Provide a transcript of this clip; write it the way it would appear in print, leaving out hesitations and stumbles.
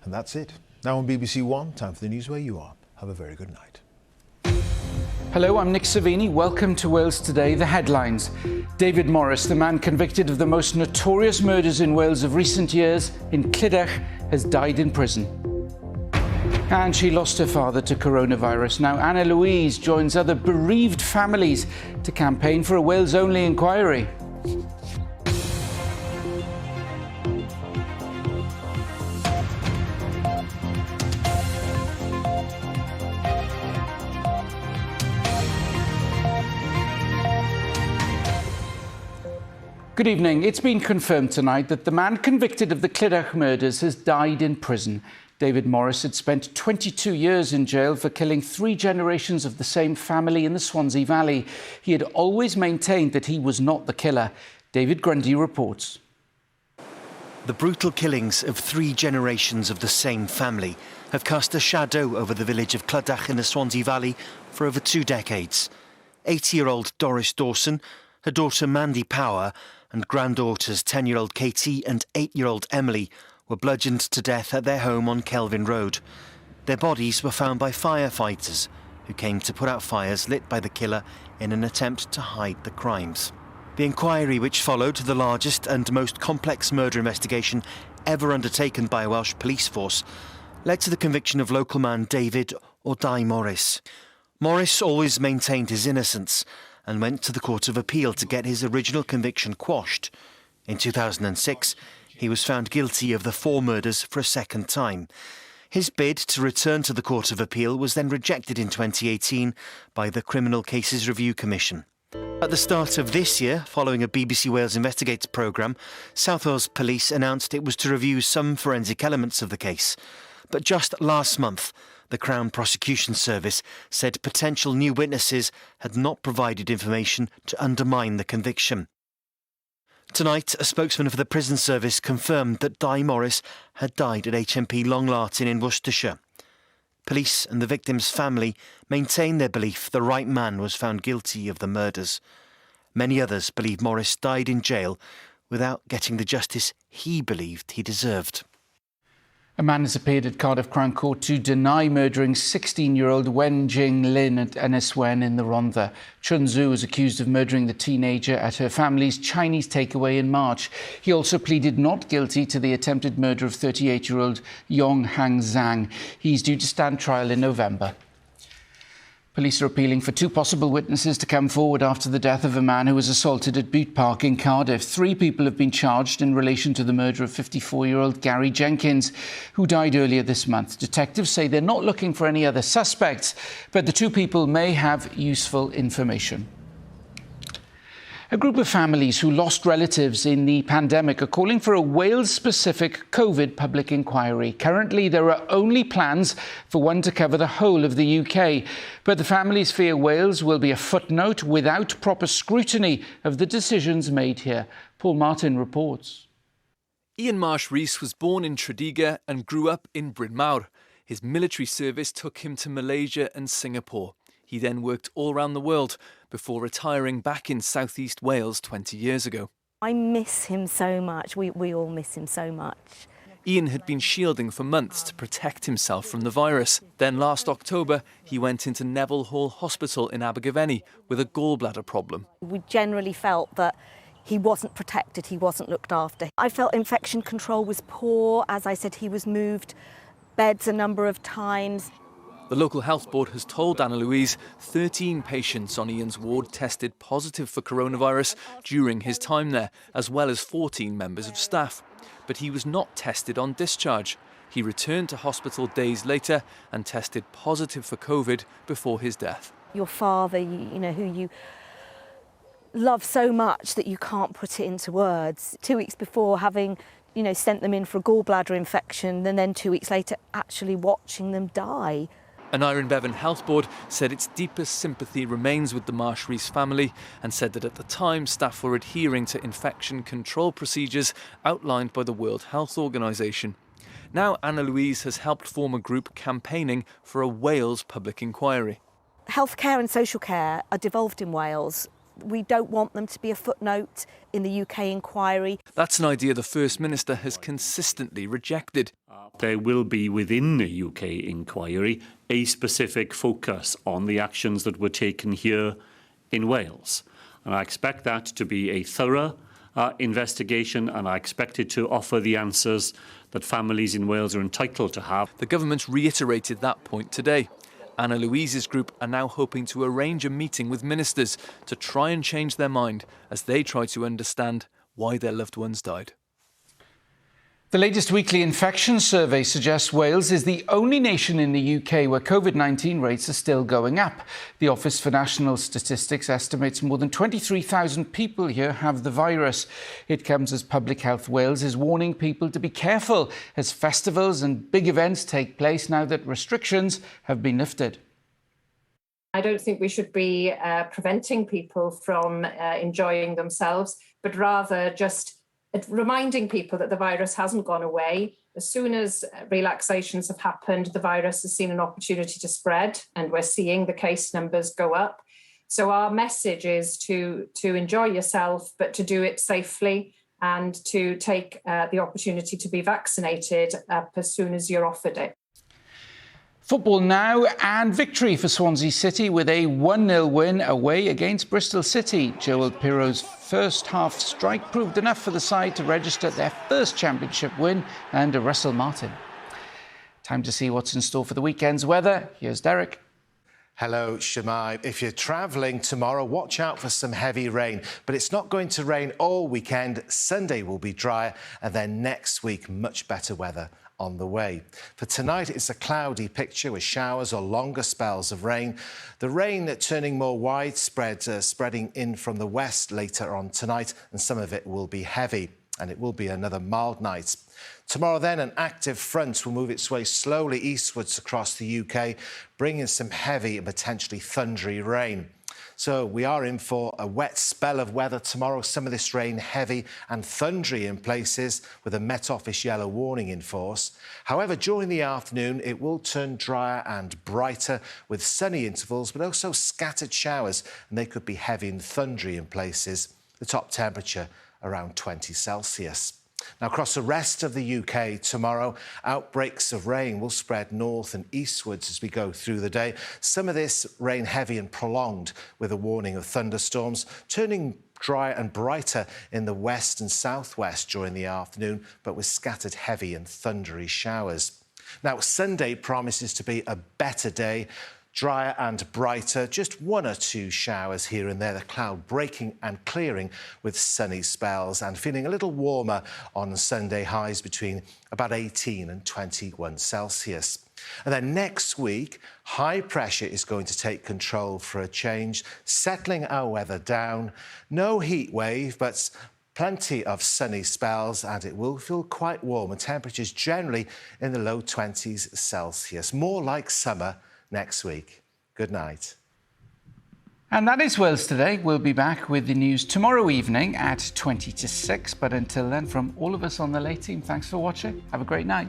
And that's it. Now on BBC One, time for the news where you are. Have a very good night. Hello, I'm Nick Servini. Welcome to Wales Today. The headlines. David Morris, the man convicted of the most notorious murders in Wales of recent years in Clydach, has died in prison. And she lost her father to coronavirus. Now Anna Louise joins other bereaved families to campaign for a Wales-only inquiry. Good evening. It's been confirmed tonight that the man convicted of the Clydach murders has died in prison. David Morris had spent 22 years in jail for killing 3 generations of the same family in the Swansea Valley. He had always maintained that he was not the killer. David Grundy reports. The brutal killings of 3 generations of the same family have cast a shadow over the village of Clydach in the Swansea Valley for over 2 decades. 80-year-old Doris Dawson, her daughter Mandy Power, and granddaughters 10-year-old Katie and 8-year-old Emily were bludgeoned to death at their home on Kelvin Road. Their bodies were found by firefighters who came to put out fires lit by the killer in an attempt to hide the crimes. The inquiry, which followed the largest and most complex murder investigation ever undertaken by a Welsh police force, led to the conviction of local man David or Di Morris. Morris always maintained his innocence and went to the Court of Appeal to get his original conviction quashed. In 2006, he was found guilty of the 4 murders for a second time. His bid to return to the Court of Appeal was then rejected in 2018 by the Criminal Cases Review Commission. At the start of this year, following a BBC Wales Investigates programme, South Wales Police announced it was to review some forensic elements of the case. But just last month, the Crown Prosecution Service said potential new witnesses had not provided information to undermine the conviction. Tonight, a spokesman for the prison service confirmed that Di Morris had died at HMP Longlartin in Worcestershire. Police and the victim's family maintain their belief the right man was found guilty of the murders. Many others believe Morris died in jail without getting the justice he believed he deserved. A man has appeared at Cardiff Crown Court to deny murdering 16-year-old Wen Jing Lin at Ynyswen in the Rhondda. Chun Zhu is accused of murdering the teenager at her family's Chinese takeaway in March. He also pleaded not guilty to the attempted murder of 38-year-old Yong Hang Zhang. He's due to stand trial in November. Police are appealing for 2 possible witnesses to come forward after the death of a man who was assaulted at Butte Park in Cardiff. 3 people have been charged in relation to the murder of 54-year-old Gary Jenkins, who died earlier this month. Detectives say they're not looking for any other suspects, but the 2 people may have useful information. A group of families who lost relatives in the pandemic are calling for a Wales-specific COVID public inquiry. Currently, there are only plans for one to cover the whole of the UK. But the families fear Wales will be a footnote without proper scrutiny of the decisions made here. Paul Martin reports. Ian Marsh-Rees was born in Tredegar and grew up in Bryn Mawr. His military service took him to Malaysia and Singapore. He then worked all around the world before retiring back in southeast Wales 20 years ago. I miss him so much. We all miss him so much. Ian had been shielding for months to protect himself from the virus. Then last October, he went into Neville Hall Hospital in Abergavenny with a gallbladder problem. We generally felt that he wasn't protected, he wasn't looked after. I felt infection control was poor. As I said, he was moved beds a number of times. The local health board has told Anna Louise 13 patients on Ian's ward tested positive for coronavirus during his time there, as well as 14 members of staff. But he was not tested on discharge. He returned to hospital days later and tested positive for COVID before his death. Your father, you know, who you love so much that you can't put it into words. 2 weeks before having, you know, sent them in for a gallbladder infection, and then 2 weeks later actually watching them die. An Iron Bevan Health Board said its deepest sympathy remains with the Marsh-Rees family and said that at the time staff were adhering to infection control procedures outlined by the World Health Organisation. Now Anna Louise has helped form a group campaigning for a Wales public inquiry. Healthcare and social care are devolved in Wales We don't want them to be a footnote in the UK inquiry. That's an idea the First Minister has consistently rejected. There will be within the UK inquiry a specific focus on the actions that were taken here in Wales. And I expect that to be a thorough investigation, and I expect it to offer the answers that families in Wales are entitled to have. The government's reiterated that point today. Anna Louise's group are now hoping to arrange a meeting with ministers to try and change their mind as they try to understand why their loved ones died. The latest weekly infection survey suggests Wales is the only nation in the UK where COVID-19 rates are still going up. The Office for National Statistics estimates more than 23,000 people here have the virus. It comes as Public Health Wales is warning people to be careful as festivals and big events take place now that restrictions have been lifted. I don't think we should be preventing people from enjoying themselves, but rather just reminding people that the virus hasn't gone away. As soon as relaxations have happened, the virus has seen an opportunity to spread, and we're seeing the case numbers go up. So our message is to enjoy yourself, but to do it safely and to take the opportunity to be vaccinated as soon as you're offered it. Football now, and victory for Swansea City with a 1-0 win away against Bristol City. Joel Pirro's first half strike proved enough for the side to register their first championship win under Russell Martin. Time to see what's in store for the weekend's weather. Here's Derek. Hello, Shemai. If you're travelling tomorrow, watch out for some heavy rain. But it's not going to rain all weekend. Sunday will be drier, and then next week, much better weather on the way. For tonight, it's a cloudy picture with showers or longer spells of rain. The rain turning more widespread, spreading in from the west later on tonight, and some of it will be heavy, and it will be another mild night. Tomorrow then, an active front will move its way slowly eastwards across the UK, bringing some heavy and potentially thundery rain. So we are in for a wet spell of weather tomorrow. Some of this rain heavy and thundery in places with a Met Office yellow warning in force. However, during the afternoon, it will turn drier and brighter with sunny intervals, but also scattered showers, and they could be heavy and thundery in places. The top temperature around 20 Celsius. Now, across the rest of the UK tomorrow, outbreaks of rain will spread north and eastwards as we go through the day. Some of this rain heavy and prolonged with a warning of thunderstorms, turning dry and brighter in the west and southwest during the afternoon, but with scattered heavy and thundery showers. Now, Sunday promises to be a better day. Drier and brighter, just one or two showers here and there, the cloud breaking and clearing with sunny spells, and feeling a little warmer on Sunday, highs between about 18 and 21 Celsius. And then next week, high pressure is going to take control for a change, settling our weather down. No heat wave, but plenty of sunny spells, and it will feel quite warm, and temperatures generally in the low 20s Celsius. More like summer next week. Good night. And that is Wales Today. We'll be back with the news tomorrow evening at 20 to 6. But until then, from all of us on the late team, thanks for watching. Have a great night.